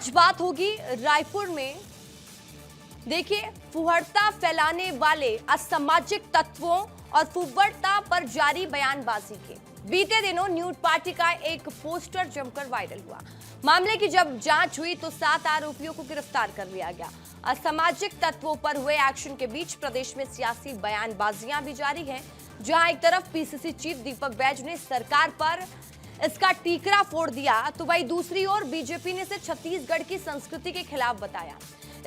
आज बात होगी रायपुर में। देखिए, फुहड़ता फैलाने वाले असामाजिक तत्वों और फुव्वड़ता पर जारी बयानबाजी के बीते दिनों न्यूड पार्टी का एक पोस्टर जमकर वायरल हुआ। मामले की जब जांच हुई तो 7 आरोपियों को गिरफ्तार कर लिया गया। असामाजिक तत्वों पर हुए एक्शन के बीच प्रदेश में सियासी बयानबाजियां भी जारी हैं, जहां एक तरफ पीसीसी चीफ दीपक बैज ने सरकार पर इसका टीकरा फोड़ दिया, तो वहीं दूसरी ओर बीजेपी ने इसे छत्तीसगढ़ की संस्कृति के खिलाफ बताया।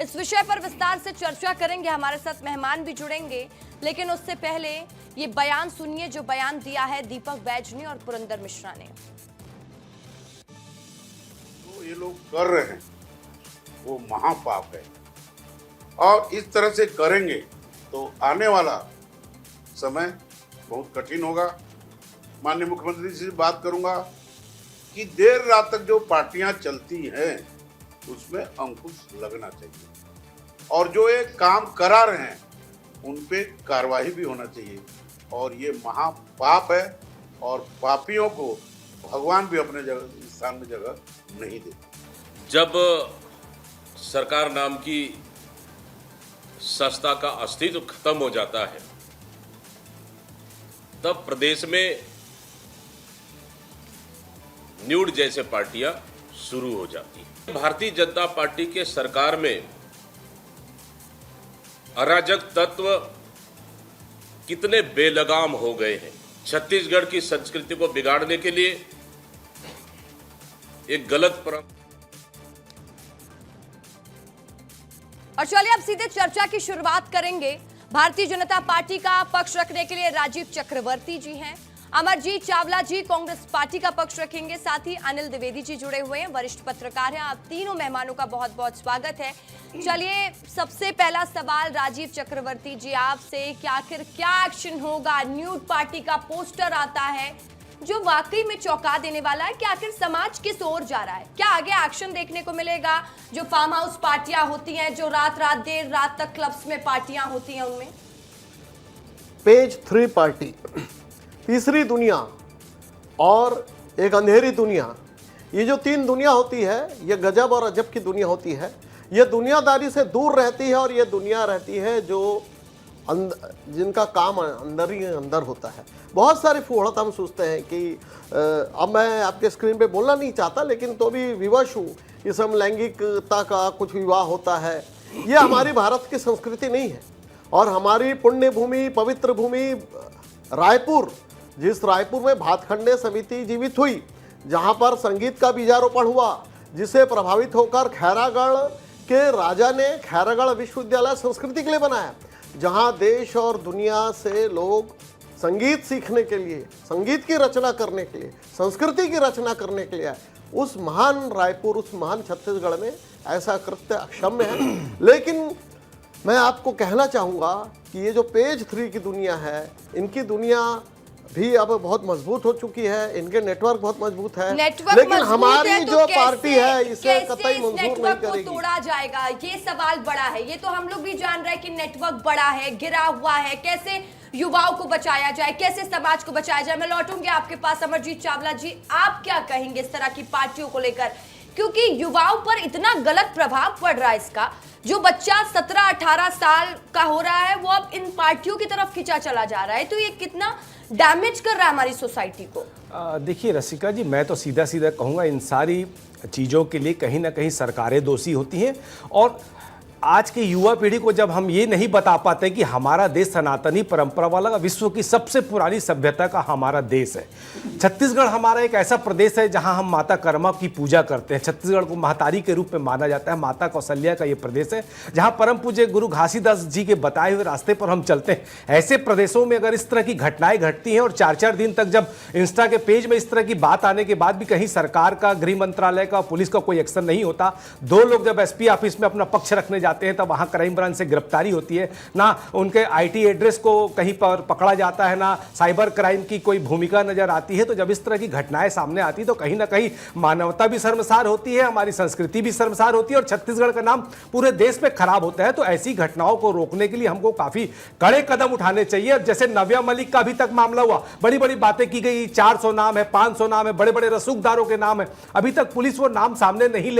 इस विषय पर विस्तार से चर्चा करेंगे, हमारे साथ मेहमान भी जुड़ेंगे, लेकिन उससे पहले ये बयान सुनिए जो बयान दिया है दीपक बैज ने और पुरंदर मिश्रा ने। तो ये लोग कर रहे हैं वो महापाप है, और इस तरह से करेंगे तो आने वाला समय बहुत कठिन होगा। माननीय मुख्यमंत्री जी से बात करूंगा कि देर रात तक जो पार्टियां चलती हैं उसमें अंकुश लगना चाहिए, और जो ये काम करा रहे हैं उन पे कार्रवाई भी होना चाहिए। और ये महापाप है, और पापियों को भगवान भी अपने जगह स्थान में जगह नहीं देते। जब सरकार नाम की संस्था का अस्तित्व खत्म हो जाता है तब प्रदेश में न्यूड जैसे पार्टियां शुरू हो जाती हैं। भारतीय जनता पार्टी के सरकार में अराजक तत्व कितने बेलगाम हो गए हैं। छत्तीसगढ़ की संस्कृति को बिगाड़ने के लिए एक गलत परंपरा। और चलिए अब सीधे चर्चा की शुरुआत करेंगे। भारतीय जनता पार्टी का पक्ष रखने के लिए राजीव चक्रवर्ती जी हैं, अमरजीत चावला जी कांग्रेस पार्टी का पक्ष रखेंगे, साथ ही अनिल द्विवेदी जी जुड़े हुए हैं, वरिष्ठ पत्रकार हैं। आप तीनों मेहमानों का बहुत बहुत स्वागत है। चलिए सबसे पहला सवाल राजीव चक्रवर्ती जी आपसे कि आखिर क्या एक्शन होगा? न्यूड पार्टी का पोस्टर आता है जो वाकई में चौंका देने वाला है कि आखिर समाज किस ओर जा रहा है। क्या आगे एक्शन देखने को मिलेगा? जो फार्म हाउस पार्टियां होती हैं, जो रात देर रात तक क्लब्स में पार्टियां होती हैं, उनमें पेज 3 पार्टी, तीसरी दुनिया और एक अंधेरी दुनिया, ये जो 3 दुनिया होती है, ये गजब और अजब की दुनिया होती है। ये दुनियादारी से दूर रहती है, और ये दुनिया रहती है जो जिनका काम अंदर ही अंदर होता है। बहुत सारी फुहड़ता हम सोचते हैं कि अब मैं आपके स्क्रीन पे बोलना नहीं चाहता, लेकिन तो भी विवश हूँ। ये समलैंगिकता का कुछ विवाह होता है, ये हमारी भारत की संस्कृति नहीं है। और हमारी पुण्य भूमि, पवित्र भूमि रायपुर, जिस रायपुर में भातखंडे समिति जीवित हुई, जहाँ पर संगीत का बीजारोपण हुआ, जिसे प्रभावित होकर खैरागढ़ के राजा ने खैरागढ़ विश्वविद्यालय संस्कृति के लिए बनाया, जहाँ देश और दुनिया से लोग संगीत सीखने के लिए, संगीत की रचना करने के लिए, संस्कृति की रचना करने के लिए आए। उस महान रायपुर, उस महान छत्तीसगढ़ में ऐसा कृत्य अक्षम्य है। लेकिन मैं आपको कहना चाहूँगा कि ये जो पेज 3 की दुनिया है, इनकी दुनिया भी अब बहुत मजबूत हो चुकी है, इनके नेटवर्क बहुत मजबूत है, लेकिन हमारी जो पार्टी है इसे कतई मंजूर नहीं करेगी। तोड़ा जाएगा, ये सवाल बड़ा है। ये तो हम लोग भी जान रहे हैं कि नेटवर्क बड़ा है, गिरा हुआ है। कैसे युवाओं को बचाया जाए, कैसे समाज को बचाया जाए? मैं लौटूंगी आपके पास अमरजीत चावला जी, आप क्या कहेंगे इस तरह की पार्टियों को लेकर? क्योंकि युवाओं पर इतना गलत प्रभाव पड़ रहा है इसका। जो बच्चा 17-18 साल का हो रहा है वो अब इन पार्टियों की तरफ खिंचा चला जा रहा है, तो ये कितना डैमेज कर रहा है हमारी सोसाइटी को। देखिए रसिका जी, मैं तो सीधा सीधा कहूँगा, इन सारी चीज़ों के लिए कहीं ना कहीं सरकारें दोषी होती हैं। और आज की युवा पीढ़ी को जब हम ये नहीं बता पाते कि हमारा देश सनातनी परंपरा वाला विश्व की सबसे पुरानी सभ्यता का हमारा देश है। छत्तीसगढ़ हमारा एक ऐसा प्रदेश है जहां हम माता कर्मा की पूजा करते हैं। छत्तीसगढ़ को महतारी के रूप में माना जाता है। माता कौशल्या का ये प्रदेश है जहां परम पूज्य गुरु घासीदास जी के बताए हुए रास्ते पर हम चलते हैं। ऐसे प्रदेशों में अगर इस तरह की घटनाएं घटती हैं और 4-4 दिन तक जब इंस्टा के पेज में इस तरह की बात आने के बाद भी कहीं सरकार का, गृह मंत्रालय का, पुलिस का कोई एक्शन नहीं होता, 2 लोग जब एसपी ऑफिस में अपना पक्ष रखने जाते हैं तब वहाँ क्राइम ब्रांच से गिरफ्तारी होती है, ना उनके आईटी एड्रेस को कहीं पर पकड़ा जाता है, ना साइबर क्राइम की कोई भूमिका नजर आती है। तो जब इस तरह की घटनाएं सामने आती है तो कहीं ना कहीं मानवता भी शर्मसार होती है, हमारी संस्कृति भी शर्मसार होती है और छत्तीसगढ़ का नाम पूरे देश में खराब होता है। तो ऐसी घटनाओं को रोकने के लिए हमको काफी कड़े कदम उठाने चाहिए। और जैसे नव्या मलिक का अभी तक मामला हुआ, बड़ी बड़ी बातें की गई, 400 नाम है, 500 नाम है, बड़े बड़े रसूखदारों के नाम है, अभी तक पुलिस वो नाम सामने नहीं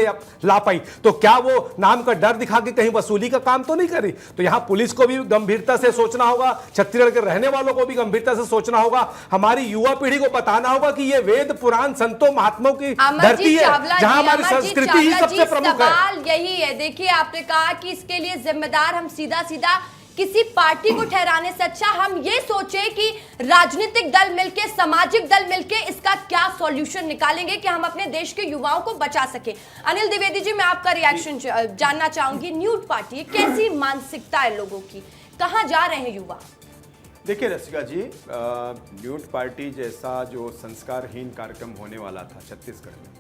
ला पाई। तो क्या वो नाम का डर दिखा के कहीं वसूली का काम तो नहीं करी? तो यहां पुलिस को भी गंभीरता से सोचना होगा, छत्तीसगढ़ के रहने वालों को भी गंभीरता से सोचना होगा, हमारी युवा पीढ़ी को बताना होगा कि ये वेद पुराण संतों महात्माओं की धरती है जहां हमारी संस्कृति ही सबसे प्रमुख है। सवाल यही है, देखिए आपने कहा कि इसके लिए जिम्मेदार हम सीधा सीधा किसी पार्टी को ठहराने से अच्छा हम ये सोचे कि राजनीतिक दल मिलके, सामाजिक दल मिलके इसका क्या सॉल्यूशन निकालेंगे कि हम अपने देश के युवाओं को बचा सके। अनिल द्विवेदी जी, मैं आपका रिएक्शन जानना चाहूंगी। न्यूड पार्टी कैसी मानसिकता है लोगों की, कहां जा रहे हैं युवा? देखिए रसिका जी, न्यूड पार्टी जैसा जो संस्कारहीन कार्यक्रम होने वाला था छत्तीसगढ़ में,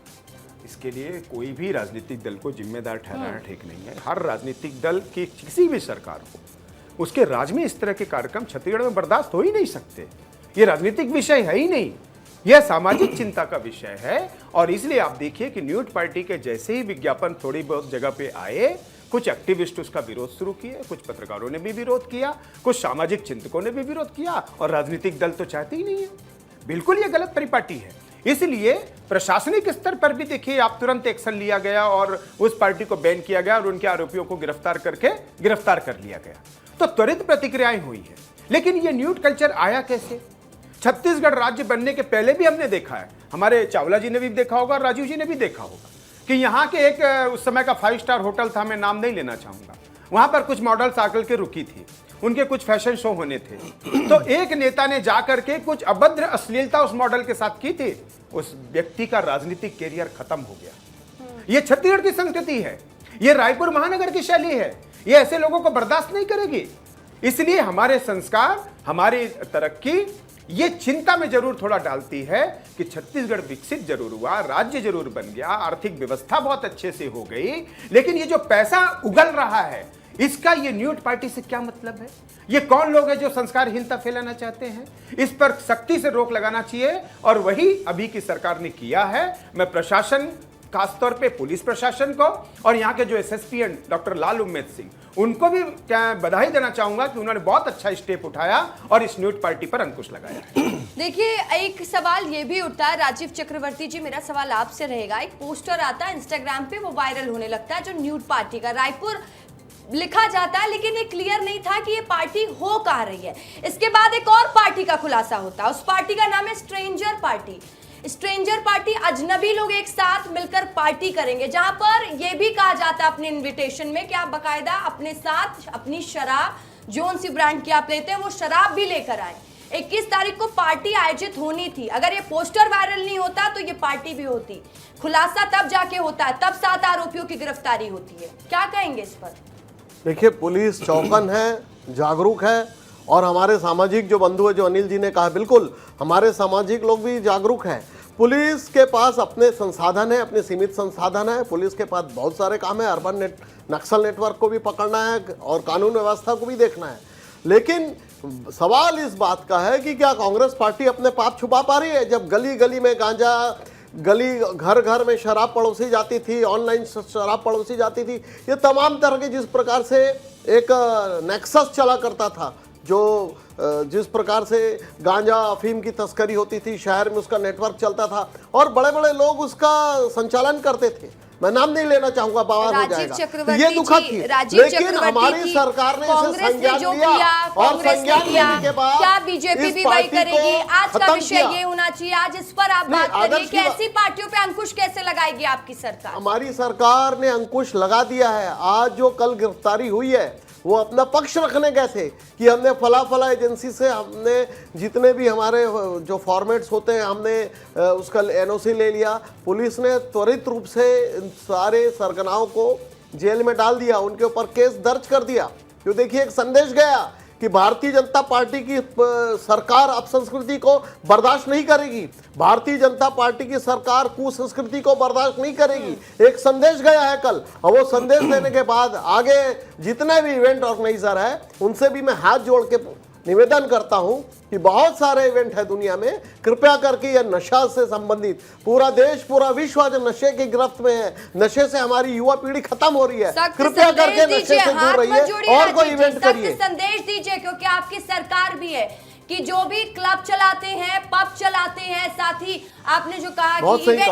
इसके लिए कोई भी राजनीतिक दल को जिम्मेदार ठहराना ठीक नहीं है। हर राजनीतिक दल की किसी भी सरकार हो, उसके राज में इस तरह के कार्यक्रम छत्तीसगढ़ में बर्दाश्त हो ही नहीं सकते। ये राजनीतिक विषय है ही नहीं, यह सामाजिक चिंता का विषय है। और इसलिए आप देखिए कि न्यूड पार्टी के जैसे ही विज्ञापन थोड़ी बहुत जगह पे आए, कुछ एक्टिविस्ट उसका विरोध शुरू किए, कुछ पत्रकारों ने भी विरोध किया, कुछ सामाजिक चिंतकों ने भी विरोध किया, और राजनीतिक दल तो चाहते ही नहीं है। बिल्कुल ये गलत परिपाटी है। इसलिए प्रशासनिक स्तर पर भी देखिए आप तुरंत एक्शन लिया गया और उस पार्टी को बैन किया गया और उनके आरोपियों को गिरफ्तार कर लिया गया। तो त्वरित प्रतिक्रियाएं हुई है। लेकिन ये न्यूड कल्चर आया कैसे? छत्तीसगढ़ राज्य बनने के पहले भी हमने देखा है, हमारे चावला जी ने भी देखा होगा, राजीव जी ने भी देखा होगा कि यहाँ के एक उस समय का 5 स्टार होटल था, मैं नाम नहीं लेना चाहूंगा, वहां पर कुछ मॉडल्स आकर के रुकी थी, उनके कुछ फैशन शो होने थे। तो एक नेता ने जाकर के कुछ अभद्र अश्लीलता उस मॉडल के साथ की थी, उस व्यक्ति का राजनीतिक कैरियर खत्म हो गया। ये छत्तीसगढ़ की संस्कृति है, ये रायपुर महानगर की शैली है, ये ऐसे लोगों को बर्दाश्त नहीं करेगी। इसलिए हमारे संस्कार, हमारी तरक्की ये चिंता में जरूर थोड़ा डालती है कि छत्तीसगढ़ विकसित जरूर हुआ, राज्य जरूर बन गया, आर्थिक व्यवस्था बहुत अच्छे से हो गई, लेकिन ये जो पैसा उगल रहा है इसका ये न्यूड पार्टी से क्या मतलब है? ये कौन लोग हैं जो संस्कारहीनता फैलाना चाहते हैं? इस पर सख्ती से रोक लगाना चाहिए और वही अभी की सरकार ने किया है। मैं प्रशासन, खासतौर पे पुलिस प्रशासन को और यहाँ के जो एसएसपी हैं डॉक्टर लाल उम्मेद सिंह, उनको भी बधाई देना चाहूंगा कि उन्होंने बहुत अच्छा स्टेप उठाया और इस न्यूड पार्टी पर अंकुश लगाया है। देखिए, एक सवाल ये भी उठता है, राजीव चक्रवर्ती जी, मेरा सवाल आपसे रहेगा। एक पोस्टर आता है इंस्टाग्राम पे, वो वायरल होने लगता है, जो न्यूड पार्टी का रायपुर लिखा जाता है, लेकिन ये क्लियर नहीं था कि ये पार्टी हो कहाँ रही है। इसके बाद एक और पार्टी का खुलासा होता है, उस पार्टी का नाम है स्ट्रेंजर पार्टी। स्ट्रेंजर पार्टी, अजनबी लोग एक साथ मिलकर पार्टी करेंगे, जहां पर यह भी कहा जाता है अपने इनविटेशन में कि आप बकायदा अपने साथ अपनी शराब, जोन सी ब्रांड की आप लेते हैं वो शराब भी लेकर आए। 21 तारीख को पार्टी आयोजित होनी थी, अगर ये पोस्टर वायरल नहीं होता तो ये पार्टी भी होती। खुलासा तब जाके होता है, तब 7 आरोपियों की गिरफ्तारी होती है। क्या कहेंगे इस पर? देखिए, पुलिस चौकन है, जागरूक है, और हमारे सामाजिक जो बंधु है, जो अनिल जी ने कहा, बिल्कुल हमारे सामाजिक लोग भी जागरूक हैं। पुलिस के पास अपने संसाधन है, अपने सीमित संसाधन है, पुलिस के पास बहुत सारे काम है, अर्बन नक्सल नेटवर्क को भी पकड़ना है और कानून व्यवस्था को भी देखना है। लेकिन सवाल इस बात का है कि क्या कांग्रेस पार्टी अपने पाप छुपा पा रही है? जब गली गली में गांजा, गली घर घर में शराब पड़ोसी जाती थी, ऑनलाइन शराब पड़ोसी जाती थी, ये तमाम तरह के जिस प्रकार से एक नेक्सस चला करता था, जो जिस प्रकार से गांजा अफीम की तस्करी होती थी, शहर में उसका नेटवर्क चलता था और बड़े बड़े लोग उसका संचालन करते थे। मैं नाम नहीं लेना चाहूंगा, बवाल हो जाएगा। ये दुखद थी, लेकिन हमारी सरकार ने इसे संज्ञान लिया और संज्ञान लेने के बाद क्या बीजेपी भी वही करेगी? आज का विषय ये होना चाहिए, आज इस पर आप बात करिए कि ऐसी पार्टियों पे अंकुश कैसे लगाएगी आपकी सरकार? हमारी सरकार ने अंकुश लगा दिया है। आज जो कल गिरफ्तारी हुई है वो अपना पक्ष रखने गए थे कि हमने फला एजेंसी से हमने जितने भी हमारे जो फॉर्मेट्स होते हैं हमने उसका एनओसी ले लिया। पुलिस ने त्वरित रूप से सारे सरगनाओं को जेल में डाल दिया, उनके ऊपर केस दर्ज कर दिया। तो देखिए, एक संदेश गया कि भारतीय जनता पार्टी की सरकार अपसंस्कृति को बर्दाश्त नहीं करेगी, भारतीय जनता पार्टी की सरकार कुसंस्कृति को बर्दाश्त नहीं करेगी। एक संदेश गया है कल, और वो संदेश देने के बाद आगे जितने भी इवेंट ऑर्गेनाइजर है उनसे भी मैं हाथ जोड़ के निवेदन करता हूं कि बहुत सारे इवेंट है दुनिया में, कृपया करके यह नशा से संबंधित, पूरा देश पूरा विश्व आज नशे की गिरफ्त में है, नशे से हमारी युवा पीढ़ी खत्म हो रही है, कृपया करके नशे से दूर रहिए और कोई इवेंट करिए। संदेश दीजिए, क्योंकि आपकी सरकार भी है कि जो भी क्लब चलाते हैं, पब चलाते हैं, साथ ही आपने जो कहा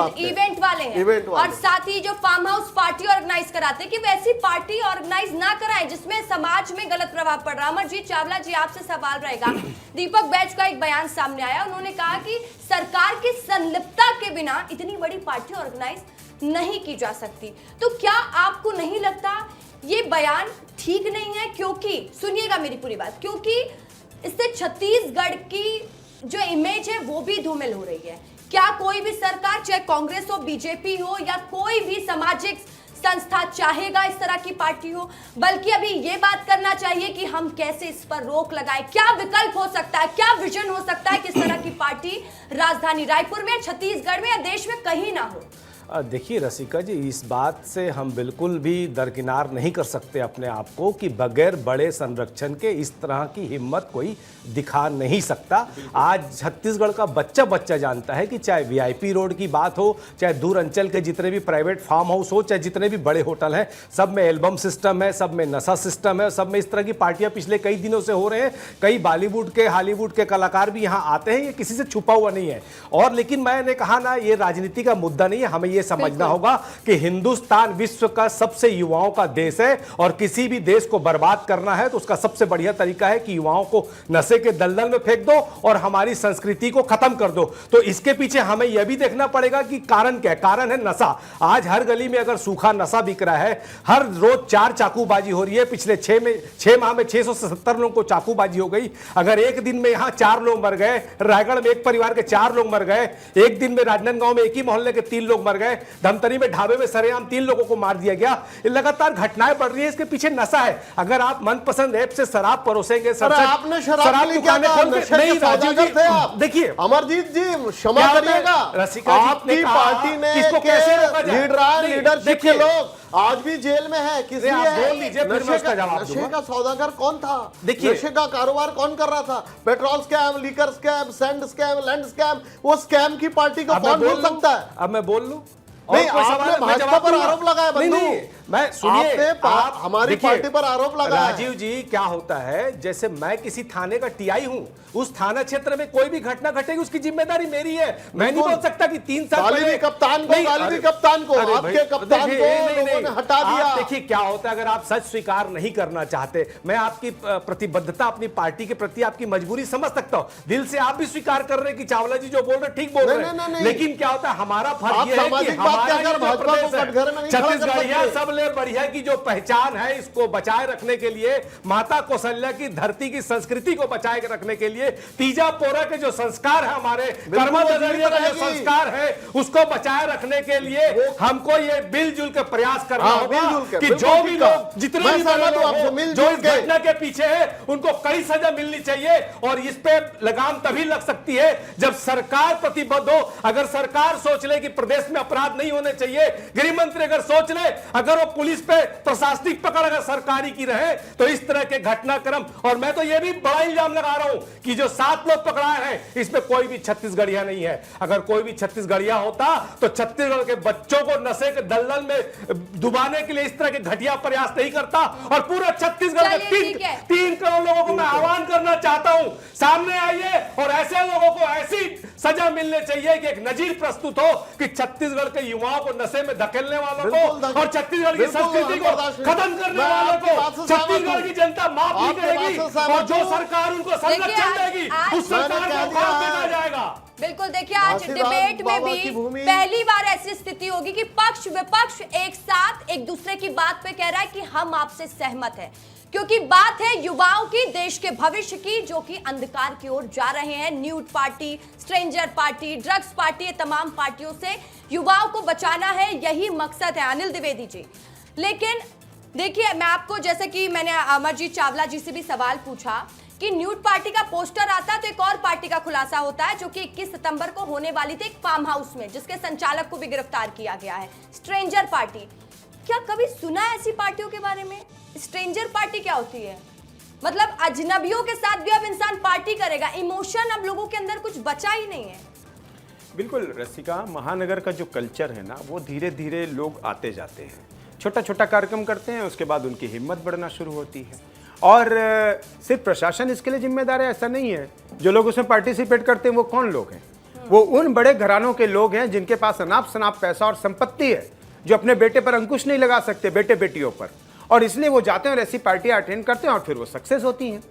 कि इवेंट वाले हैं, और साथ ही जो फार्म हाउस पार्टी ऑर्गेनाइज कराते हैं, कि वैसी पार्टी ऑर्गेनाइज ना कराएं जिसमें समाज में गलत प्रभाव पड़ रहा है। अमरजीत चावला जी, आपसे सवाल रहेगा। दीपक बैज का एक बयान सामने आया, उन्होंने कहा कि सरकार की संलिप्तता के बिना इतनी बड़ी पार्टी ऑर्गेनाइज नहीं की जा सकती। तो क्या आपको नहीं लगता ये बयान ठीक नहीं है? क्योंकि सुनिएगा मेरी पूरी बात, क्योंकि इससे छत्तीसगढ़ की जो इमेज है वो भी धूमिल हो रही है। क्या कोई भी सरकार, चाहे कांग्रेस हो, बीजेपी हो, या कोई भी सामाजिक संस्था चाहेगा इस तरह की पार्टी हो? बल्कि अभी ये बात करना चाहिए कि हम कैसे इस पर रोक लगाएं, क्या विकल्प हो सकता है, क्या विजन हो सकता है कि इस तरह की पार्टी राजधानी रायपुर में, छत्तीसगढ़ में या देश में कहीं ना हो। देखिए रसिका जी, इस बात से हम बिल्कुल भी दरकिनार नहीं कर सकते अपने आप को कि बगैर बड़े संरक्षण के इस तरह की हिम्मत कोई दिखा नहीं सकता। आज छत्तीसगढ़ का बच्चा बच्चा जानता है कि चाहे वीआईपी रोड की बात हो, चाहे दूर अंचल के जितने भी प्राइवेट फार्म हाउस हो, चाहे जितने भी बड़े होटल हैं, सब में एल्बम सिस्टम है, सब में नशा सिस्टम है, सब में इस तरह की पार्टियां पिछले कई दिनों से हो रहे हैं। कई बॉलीवुड के, हॉलीवुड के कलाकार भी यहाँ आते हैं, ये किसी से छुपा हुआ नहीं है। और लेकिन मैंने कहा ना, ये राजनीति का मुद्दा नहीं है, हमें ये समझना होगा कि हिंदुस्तान विश्व का सबसे युवाओं का देश है, और किसी भी देश को बर्बाद करना है तो उसका सबसे बढ़िया तरीका है कि युवाओं को नशे के दलदल में फेंक दो और हमारी संस्कृति को खत्म कर दो। तो इसके पीछे हमें यह भी देखना पड़ेगा कि कारण क्या है। कारण है नशा। आज हर गली में अगर सूखा नशा बिक रहा है, हर रोज 4 चाकूबाजी हो रही है। पिछले 6 माह में 670 लोगों को चाकूबाजी हो गई। अगर एक दिन में यहां 4 लोग मर गए, रायगढ़ में एक परिवार के 4 लोग मर गए, एक दिन में राजनांदगांव में एक ही मोहल्ले के 3 लोग मर गए, धमतरी में ढाबे में सरेआम 3 लोगों को मार दिया गया। लगातार घटनाएं बढ़ रही है, इसके पीछे नशा है। अगर आप मनपसंद ऐप से शराब परोसेंगे, आपने शराब नहीं, राजीव जी देखिए, अमरजीत जी क्षमा करिएगा, आपकी पार्टी ने लीडरशिप के लोग आज भी जेल में है। किस लिए? नशे का सौदागर कौन था? देखिए, नशे का कारोबार कौन कर रहा था? Petrol scam, liquor scam, sand scam, land scam, वो स्कैम की पार्टी को कौन भूल सकता है? अब मैं बोल लूं? नहीं, आपने भाजपा पर आरोप लगाया बंधु। मैं सुनिए, आप हमारी पार्टी पर आरोप लगाया। राजीव जी, क्या होता है, जैसे मैं किसी थाने का टीआई हूं, उस थाना क्षेत्र में कोई भी घटना घटेगी उसकी जिम्मेदारी मेरी है। मैं नहीं बोल सकता कि 3 साल पहले कप्तान को, आपके कप्तान को लोगों ने हटा दिया। देखिए क्या होता है, अगर आप सच स्वीकार नहीं करना चाहते, मैं आपकी प्रतिबद्धता अपनी पार्टी के प्रति आपकी मजबूरी समझ सकता हूं। दिल से आप भी स्वीकार कर रहे हैं कि चावला जी जो बोल रहे ठीक बोल रहे हैं, लेकिन क्या होता है, हमारा फर्ज यह है कि छत्तीसगढ़ सबले बढ़िया की जो पहचान है, इसको बचाए रखने के लिए, माता कौशल्या की धरती की संस्कृति को बचाए रखने के लिए, तीजा पोरा के जो संस्कार है, हमारे कर्मा नजरिया का जो संस्कार है, उसको बचाए रखने के लिए हमको ये मिलजुल के प्रयास करना होगा कि जो भी लोग, जितने भी लोग जो इस घटना के पीछे है, उनको कड़ी सजा मिलनी चाहिए। और इस पे लगाम तभी लग सकती है जब सरकार प्रतिबद्ध हो। अगर सरकार सोच ले कि प्रदेश में अपराध नहीं होने चाहिए, गृह मंत्री अगर सोच ले, अगर वो पुलिस पे प्रशासनिक पकड़ अगर सरकारी की रहे, तो इस तरह के घटनाक्रम, और मैं तो ये भी बड़ा इल्जाम लगा रहा हूं कि जो 7 लोग पकड़ाए हैं, इसमें कोई भी छत्तीसगढ़िया नहीं है। अगर कोई भी छत्तीसगढ़िया होता तो छत्तीसगढ़ के बच्चों को नशे के दलदल में डुबाने के लिए इस तरह के घटिया प्रयास नहीं करता। और पूरा छत्तीसगढ़ के 3 करोड़ लोगों को मैं आह्वान करना चाहता हूं, सामने आइए और ऐसे लोगों को ऐसी सजा मिलने चाहिए कि एक नजीर प्रस्तुत हो कि छत्तीसगढ़ के युवाओं को नशे में धकेलने वालों को और छत्तीसगढ़ की संस्कृति को खत्म करने वालों को छत्तीसगढ़ की जनता माफ नहीं करेगी। और जो सरकार उनको संरक्षण देगी, उस सरकार को खाक देना जाएगा। बिल्कुल, देखिए आज डिबेट में भी पहली बार ऐसी स्थिति होगी कि पक्ष विपक्ष एक साथ एक दूसरे की बात पे कह रहा है कि हम आपसे सहमत हैं, क्योंकि बात है युवाओं की, देश के भविष्य की, जो कि अंधकार की ओर जा रहे हैं। Nude party, stranger party, drugs party, ये तमाम पार्टियों से युवाओं को बचाना है, यही मकसद है। अनिल द्विवेदी जी, लेकिन देखिए मैं आपको, जैसे कि मैंने अमरजीत चावला जी से भी सवाल पूछा कि न्यूड पार्टी का पोस्टर आता है तो एक और पार्टी का खुलासा होता है, जो कि 21 सितंबर को होने वाली थी एक फार्म हाउस में, जिसके संचालक को भी गिरफ्तार किया गया है। स्ट्रेंजर पार्टी, क्या कभी सुना है ऐसी पार्टियों के बारे में? स्ट्रेंजर पार्टी क्या होती है? मतलब अजनबियों के साथ भी अब इंसान पार्टी करेगा। इमोशन अब लोगों के अंदर कुछ बचा ही नहीं है। बिल्कुल रसिका, महानगर का जो कल्चर है ना, वो धीरे धीरे लोग आते जाते हैं, छोटा छोटा कार्यक्रम करते हैं, उसके बाद उनकी हिम्मत बढ़ना शुरू होती है। और सिर्फ प्रशासन इसके लिए जिम्मेदार है ऐसा नहीं है। जो लोग उसमें पार्टिसिपेट करते हैं वो कौन लोग हैं? वो उन बड़े घरानों के लोग हैं जिनके पास अनाप शनाप पैसा और संपत्ति है, जो अपने बेटे पर अंकुश नहीं लगा सकते, बेटे बेटियों पर, और इसलिए वो जाते हैं और ऐसी पार्टियां अटेंड करते हैं और फिर वो सक्सेस होती हैं।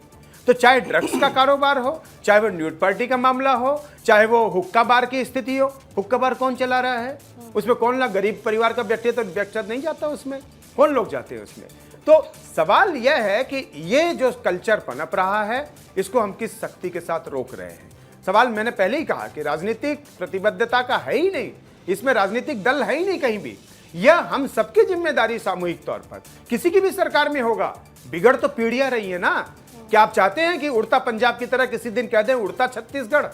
तो चाहे ड्रग्स का कारोबार हो, चाहे वो न्यूड पार्टी का मामला हो, चाहे वो हुक्का बार की स्थिति हो। हुक्का बार कौन चला रहा है? उसमें कौन ना गरीब परिवार का व्यक्ति तो व्यक्ति नहीं जाता, उसमें कौन लोग जाते हैं उसमें? तो सवाल यह है कि ये जो कल्चर पनप रहा है, इसको हम किस शक्ति के साथ रोक रहे हैं? सवाल मैंने पहले ही कहा कि राजनीतिक प्रतिबद्धता का है ही नहीं, इसमें राजनीतिक दल है ही नहीं कहीं भी। यह हम सबकी जिम्मेदारी सामूहिक तौर पर, किसी की भी सरकार में होगा। बिगड़ तो पीढ़ियां रही है ना। क्या आप चाहते हैं कि उड़ता पंजाब की तरह किसी दिन कह दें उड़ता छत्तीसगढ़?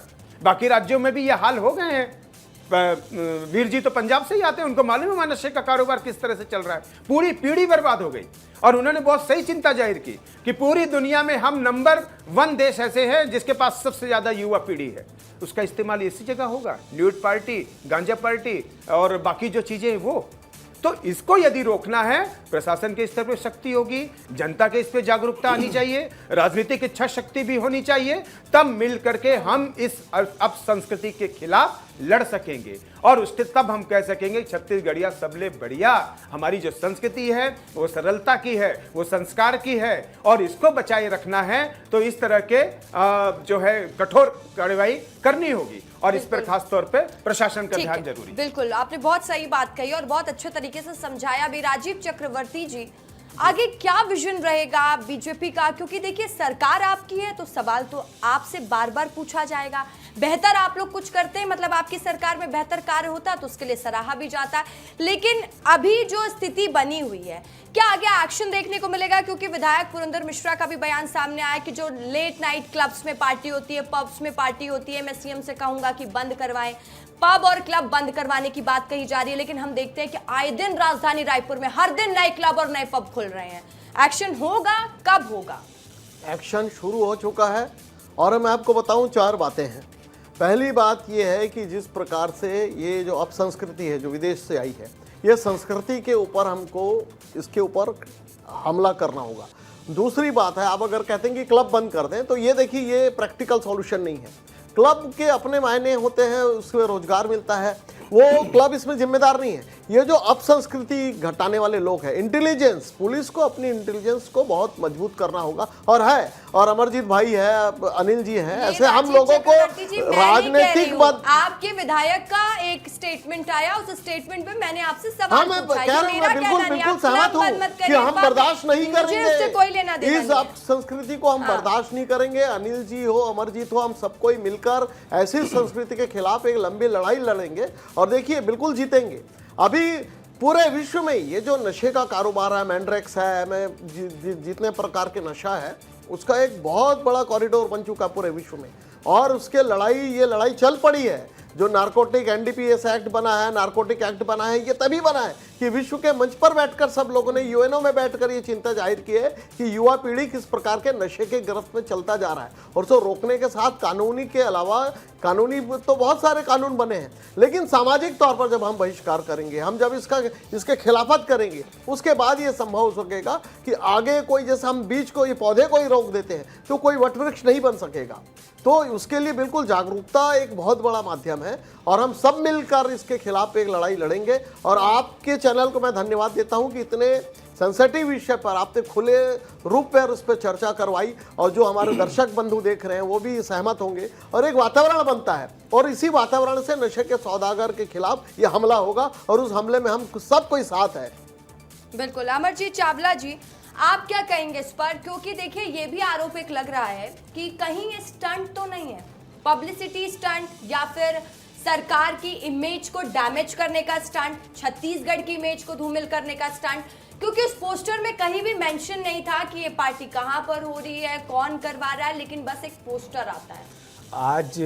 बाकी राज्यों में भी ये हाल हो गए हैं। वीर जी तो पंजाब से ही आते हैं, उनको मालूम है नशे का कारोबार किस तरह से चल रहा है। पूरी पीढ़ी बर्बाद हो गई। और उन्होंने बहुत सही चिंता जाहिर की कि पूरी दुनिया में हम नंबर 1 देश ऐसे हैं जिसके पास सबसे ज्यादा युवा पीढ़ी है। उसका इस्तेमाल इसी जगह होगा, न्यूड पार्टी, गांजा पार्टी और बाकी जो चीजें हैं वो। तो इसको यदि रोकना है, प्रशासन के स्तर पर शक्ति होगी, जनता के इस पर जागरूकता आनी चाहिए, राजनीतिक इच्छा शक्ति भी होनी चाहिए, तब मिल करके हम इस अपसंस्कृति के खिलाफ लड़ सकेंगे। और उसके तब हम कह सकेंगे छत्तीसगढ़िया सबले बढ़िया। हमारी जो संस्कृति है वो सरलता की है, वो संस्कार की है, और इसको बचाए रखना है तो इस तरह के जो है कठोर कार्रवाई करनी होगी। और इस पर खास तौर पे प्रशासन का ध्यान जरूरी है। बिल्कुल, आपने बहुत सही बात कही और बहुत अच्छे तरीके से समझाया भी। राजीव चक्रवर्ती जी, आगे क्या विजन रहेगा बीजेपी का? क्योंकि देखिए सरकार आपकी है तो सवाल तो आपसे बार बार पूछा जाएगा। बेहतर आप लोग कुछ करते हैं, मतलब आपकी सरकार में बेहतर कार्य होता है तो उसके लिए सराहा भी जाता है। लेकिन अभी जो स्थिति बनी हुई है, क्या आगे एक्शन देखने को मिलेगा? क्योंकि विधायक पुरंदर मिश्रा का भी बयान सामने आया कि जो लेट नाइट क्लब्स में पार्टी होती है, पब्स में पार्टी होती है, मैं सीएम से कहूंगा कि बंद करवाएं। पब और क्लब बंद करवाने की बात कही जा रही है, लेकिन हम देखते हैं कि आए दिन राजधानी रायपुर में हर दिन नए क्लब और नए पब खुल रहे हैं। एक्शन होगा, कब होगा? एक्शन शुरू हो चुका है और मैं आपको बताऊं 4 बातें हैं। पहली बात यह है कि जिस प्रकार से ये जो अपसंस्कृति है जो विदेश से आई है, ये संस्कृति के ऊपर हमको इसके ऊपर हमला करना होगा। दूसरी बात है, आप अगर कहते हैं कि क्लब बंद कर दें तो ये देखिए ये प्रैक्टिकल सॉल्यूशन नहीं है। क्लब के अपने मायने होते हैं, उसमें रोजगार मिलता है, वो क्लब इसमें जिम्मेदार नहीं है। ये जो अपसंस्कृति घटाने वाले लोग हैं, इंटेलिजेंस, पुलिस को अपनी इंटेलिजेंस को बहुत मजबूत करना होगा। और है, और अमरजीत भाई है, अनिल जी हैं, ऐसे हम लोगों को राजनीतिक मत। आपके विधायक का एक स्टेटमेंट आया, उस स्टेटमेंट पे मैंने आपसे सवाल पूछा। बिल्कुल सहमत हूँ कि हम बर्दाश्त नहीं करेंगे, कोई लेना देना इस अपसंस्कृति को हम बर्दाश्त नहीं करेंगे। अनिल जी हो, अमरजीत हो, हम सबको मिलकर ऐसी संस्कृति के खिलाफ एक लंबी लड़ाई लड़ेंगे और देखिए बिल्कुल जीतेंगे। अभी पूरे विश्व में ये जो नशे का कारोबार है, मैंड्रेक्स है, जितने प्रकार के नशा है, उसका एक बहुत बड़ा कॉरिडोर बन चुका पूरे विश्व में। और उसके ये लड़ाई चल पड़ी है। जो नारकोटिक एनडीपीएस एक्ट बना है, नारकोटिक एक्ट बना है, ये तभी बना है कि विश्व के मंच पर बैठकर सब लोगों ने यूएनओ में बैठकर ये चिंता जाहिर की है कि युवा पीढ़ी किस प्रकार के नशे के गिरफ्त में चलता जा रहा है। और उसको रोकने के साथ कानूनी के अलावा, कानूनी तो बहुत सारे कानून बने हैं, लेकिन सामाजिक तौर पर जब हम बहिष्कार करेंगे, हम जब इसके खिलाफत करेंगे, उसके बाद ये संभव हो सकेगा कि आगे कोई, जैसे हम बीज को, ये पौधे को ही रोक देते हैं तो कोई वटवृक्ष नहीं बन सकेगा। तो उसके लिए बिल्कुल जागरूकता एक बहुत बड़ा माध्यम है और हम सब मिलकर इसके खिलाफ एक लड़ाई लड़ेंगे। और आपके चैनल को मैं धन्यवाद देता हूं कि इतने सेंसिटिव विषय पर आपने खुले रूप पर उस पर चर्चा करवाई और जो हमारे दर्शक बंधु देख रहे हैं वो भी सहमत होंगे और एक वातावरण बनता है। और इसी वातावरण से नशे के सौदागर के खिलाफ ये हमला होगा और उस हमले में हम सब कोई साथ है। बिल्कुल। अमरजीत चावला जी, आप क्या कहेंगे इस पर? क्योंकि देखिए ये भी आरोप एक लग रहा है कि कहीं ये स्टंट तो नहीं है, पब्लिसिटी स्टंट या फिर सरकार की इमेज को डैमेज करने का स्टंट, छत्तीसगढ़ की इमेज को धूमिल करने का स्टंट, क्योंकि उस पोस्टर में कहीं भी मेंशन नहीं था कि ये पार्टी कहां पर हो रही है, कौन करवा रहा है, लेकिन बस एक पोस्टर आता है। आज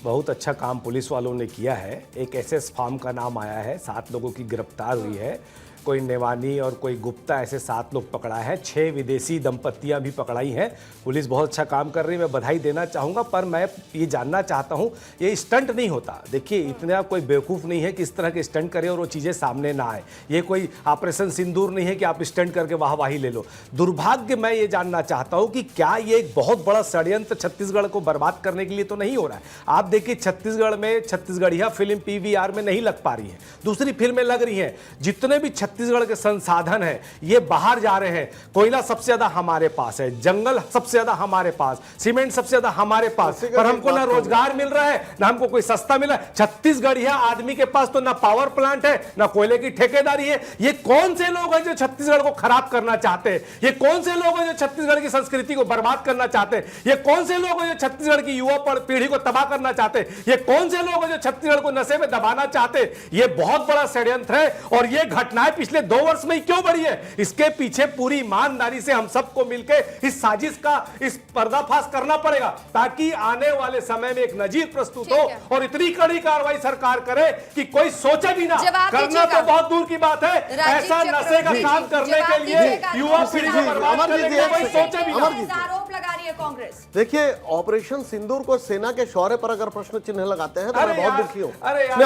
बहुत अच्छा काम पुलिस वालों ने किया है। एक एसएस फार्म का नाम आया है, 7 लोगों की गिरफ्तार हुई है, कोई नेवानी और कोई गुप्ता, ऐसे 7 लोग पकड़ा है, 6 विदेशी दंपत्तियां भी पकड़ाई हैं। पुलिस बहुत अच्छा काम कर रही है, मैं बधाई देना चाहूँगा। पर मैं ये जानना चाहता हूँ, ये स्टंट नहीं होता। देखिए, इतना कोई बेवकूफ़ नहीं है कि इस तरह के स्टंट करे और वो चीज़ें सामने ना आए। ये कोई ऑपरेशन सिंदूर नहीं है कि आप स्टंट करके वाहवाही ले लो। दुर्भाग्य मैं ये जानना चाहता हूँ कि क्या ये एक बहुत बड़ा षड्यंत्र छत्तीसगढ़ को बर्बाद करने के लिए तो नहीं हो रहा है। आप देखिए, छत्तीसगढ़ में छत्तीसगढ़िया फिल्म पीवीआर में नहीं लग पा रही है, दूसरी फिल्में लग रही हैं। जितने भी छत्तीसगढ़ के संसाधन है ये बाहर जा रहे हैं। कोयला सबसे ज्यादा हमारे पास है, जंगल सबसे ज्यादा हमारे पास, सीमेंट सबसे ज्यादा हमारे पास, पर हमको ना रोजगार मिल रहा है, ना हमको कोई सस्ता मिला है। छत्तीसगढ़िया आदमी के पास तो ना पावर प्लांट है, ना कोयले की ठेकेदारी है। ये कौन से लोग हैं जो छत्तीसगढ़ को खराब करना चाहते हैं? ये कौन से लोग हैं जो छत्तीसगढ़ की संस्कृति को बर्बाद करना चाहते हैं? ये कौन से लोग हैं जो छत्तीसगढ़ की युवा पीढ़ी को तबाह करना चाहते हैं? ये कौन से लोग हैं जो छत्तीसगढ़ को नशे में दबाना चाहते हैं? ये बहुत बड़ा षड्यंत्र है और ये घटनाएं पिछले 2 वर्ष में क्यों बढ़ी है? इसके पीछे पूरी ईमानदारी से हम सबको मिलकर इस साजिश का इस पर्दाफाश करना पड़ेगा, ताकि आने वाले समय में एक नजीर प्रस्तुत हो और इतनी कड़ी कार्रवाई सरकार करे कि कोई सोचे भी ना। करना तो बहुत दूर की बात है, ऐसा नशे का काम करने के लिए युवा पीढ़ी को बर्बाद करने के लिए कोई सोचे भी ना। आरोप लगा रही है कांग्रेस। देखिए, ऑपरेशन सिंदूर को सेना के शौर्य पर अगर प्रश्न चिन्ह लगाते हैं तो मैं बहुत दुखी हूँ।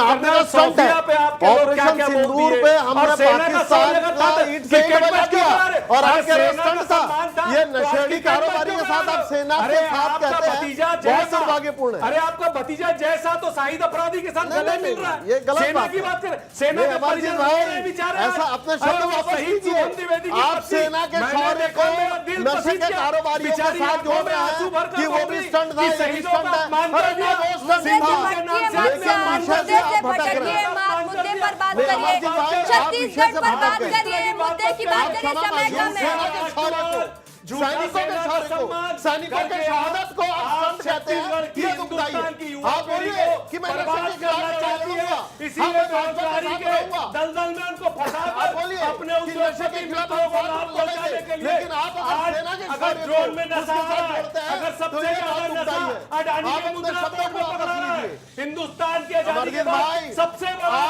आपने स्टंट है ऑपरेशन सिंदूर पे, हमने पाकिस्तान ईट से ईट बच किया और आपके स्टंट था। ये नशेड़ी कारोबारी के साथ आप सेना के साथ कहते हैं, बहुत दुर्भाग्यपूर्ण है। अरे आपका भतीजा जैसा तो शहीद अपराधी के साथ गले मिल रहा है। ये गलत सेना बात की है। बात कर, सेना के परिजन ऐसा अपने शब्द वापस कीजिए। आप सेना के शौर्य को नशे के कारोबारियों के साथ जोड़ रहे हैं कि वो भी स्टंट था, ये भी स्टंट है। अरे ना, वो स्टंट था, लेकिन विषय से आप भटक रहे हैं। मुद्दे पर बात करिए, छत्तीसगढ़ पर बात करिए, मुद्दे की बात करिए, समय कम है। सैनिकों के शौर्य को, सैनिकों के शहादत को आप स्टंट कहते हैं, ये दुखदाई है। आप बोलिए कि मैं नशे के खिलाफ लड़ूंगा, इसीलिए बेरोजगारी के दलदल में उनको फंसाकर बोलिए अपने कि नशे के खिलाफ लेकिन आप अगर सेना के अगर ड्रोन में नशा आ रहा है, अगर सबसे ज्यादा नशा अडानी के मुद्रा पर पकड़ा रहा है, हिंदुस्तान की आजादी के बाद सबसे बड़ा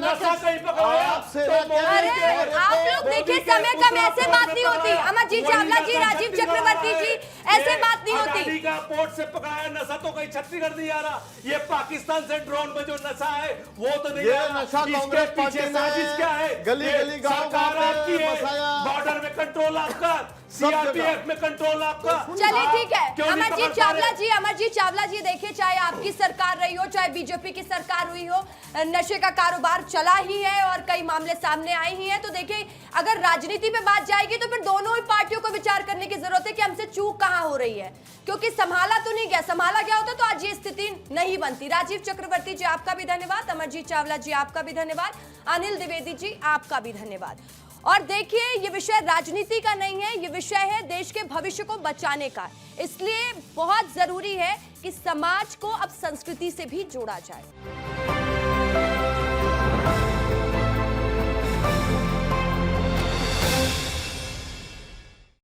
नशा कहीं पकड़ा है। अरे आप लोग देखिए, समय कम, ऐसे बात नहीं होती। अमरजीत चावला जी, राजीव चक्रवर्ती जी, ऐसे बात नहीं होती। अडानी का पोर्ट से पकड़ाया नशा तो कहीं छत्तीसगढ़ नहीं आ रहा। ये पाकिस्तान से ड्रोन में जो नशा है वो तो नहीं आ रहा। नशा कांग्रेस पार्टी साजिश क्या है? गली गली गांव सरकार आपकी है, बसाया, बॉर्डर में कंट्रोल आपका, सीआरपीएफ में कंट्रोल आपका। चलिए ठीक है, अमरजीत चावला जी देखिए, चाहे आपकी सरकार रही हो, चाहे बीजेपी की सरकार हुई हो, नशे का कारोबार चला ही है और कई मामले सामने आए ही हैं। तो देखिए, अगर राजनीति पे बात जाएगी तो फिर दोनों ही पार्टियों को विचार करने की जरूरत है कि हमसे चूक कहां हो रही है, क्योंकि संभाला तो नहीं गया। संभाला गया होता तो आज ये स्थिति नहीं बनती। राजीव चक्रवर्ती जी आपका भी धन्यवाद, अमरजीत चावला जी आपका भी धन्यवाद, अनिल द्विवेदी जी आपका भी धन्यवाद। और देखिए, ये विषय राजनीति का नहीं है, ये विषय है देश के भविष्य को बचाने का। इसलिए बहुत जरूरी है कि समाज को अब संस्कृति से भी जोड़ा जाए।